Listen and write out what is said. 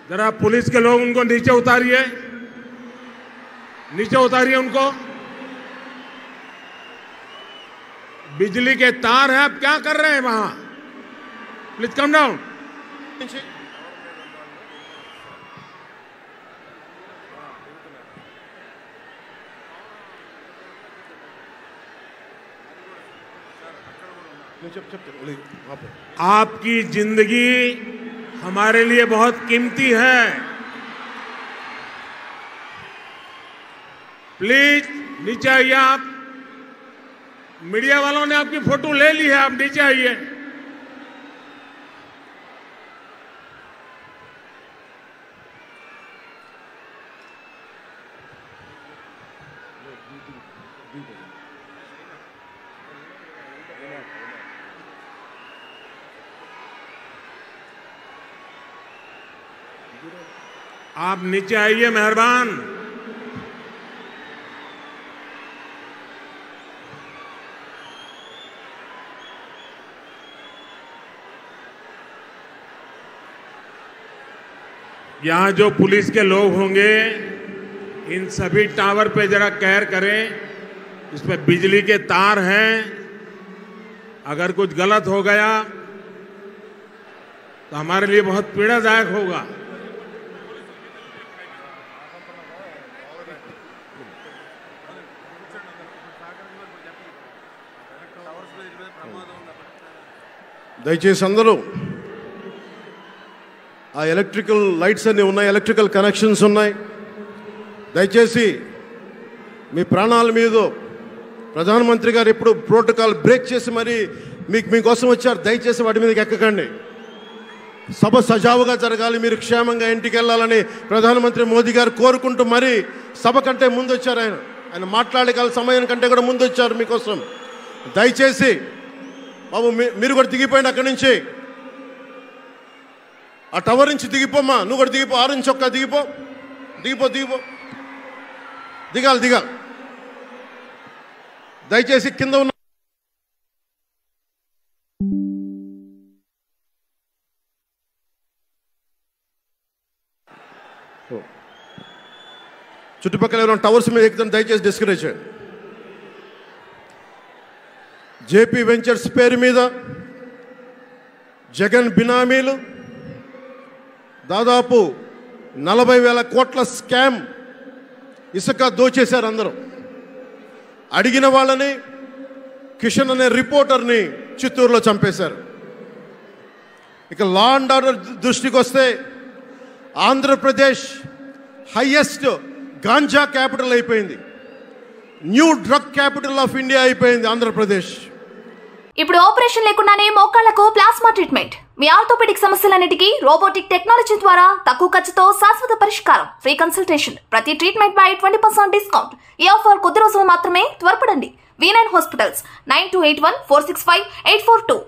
जरा पुलिस के लोग उनको नीचे उतारिए, नीचे उतारिए उनको। बिजली के तार हैं, आप क्या कर रहे हैं वहां? Please come down. आपकी जिंदगी हमारे लिए बहुत कीमती है। प्लीज नीचे आइए आप। मीडिया वालों ने आपकी फोटो ले ली है, आप नीचे आइए। आप नीचे आइए, मेहरबान। यहां जो पुलिस के लोग होंगे, इन सभी टावर पे जरा केयर करें। इसमें बिजली के तार हैं, अगर कुछ गलत हो गया तो हमारे लिए बहुत पीड़ादायक होगा। దయచేసి అందరూ ఆ ఎలక్ట్రికల్ లైట్స్ అన్నీ ఉన్నాయి, ఎలక్ట్రికల్ కనెక్షన్స్ ఉన్నాయి. దయచేసి మీ ప్రాణాల మీద ప్రధానమంత్రి గారు ఎప్పుడు ప్రోటోకాల్ బ్రేక్ చేసి మరి మీకోసం వచ్చారు. దయచేసి వాటి మీదకి ఎక్కకండి. సభ సజావుగా జరగాలి, మీరు క్షేమంగా ఇంటికి వెళ్ళాలని ప్రధానమంత్రి మోదీ గారు కోరుకుంటూ మరి సభ కంటే ముందు వచ్చారు. ఆయన మాట్లాడగల సమయం కంటే కూడా ముందు వచ్చారు మీకోసం. దయచేసి బాబు మీరు కూడా దిగిపోయింది అక్కడి నుంచి. ఆ టవర్ నుంచి దిగిపోమ్మా, నువ్వు కూడా దిగిపో. 6 నుంచి ఒక్క దిగిపో, దిగిపో దిగిపో దిగాలి దిగాలి. దయచేసి కింద ఉన్న చుట్టుపక్కల ఎవరైనా టవర్స్ మీద ఎక్కుతాను దయచేసి డిస్కరేజ్ చేయండి. జేపీ వెంచర్స్ పేరు మీద జగన్ బినామీలు దాదాపు 40,000 కోట్ల స్కామ్ ఇసుక దోచేశారు. అందరూ అడిగిన వాళ్ళని, కిషన్ అనే రిపోర్టర్ని చిత్తూరులో చంపేశారు. ఇక లా అండ్ ఆర్డర్ దృష్టికి వస్తే ఆంధ్రప్రదేశ్ హైయెస్ట్ గాంజా క్యాపిటల్ అయిపోయింది. New drug capital of India అయిపోయింది ఆంధ్రప్రదేశ్. ఇప్పుడు ఆపరేషన్ లేకుండానే మోకాళ్లకు ప్లాస్మా ట్రీట్మెంట్. మీ ఆర్థోపెడిక్ సమస్యలన్నిటికీ రోబోటిక్ టెక్నాలజీ ద్వారా తక్కువ ఖర్చుతో శాశ్వత పరిష్కారం. Free consultation. ప్రతి ట్రీట్మెంట్ పై 20% డిస్కౌంట్. ఈ ఆఫర్ కొద్ది రోజులు మాత్రమే. త్వరపడండి. V9 hospitals 9281465842.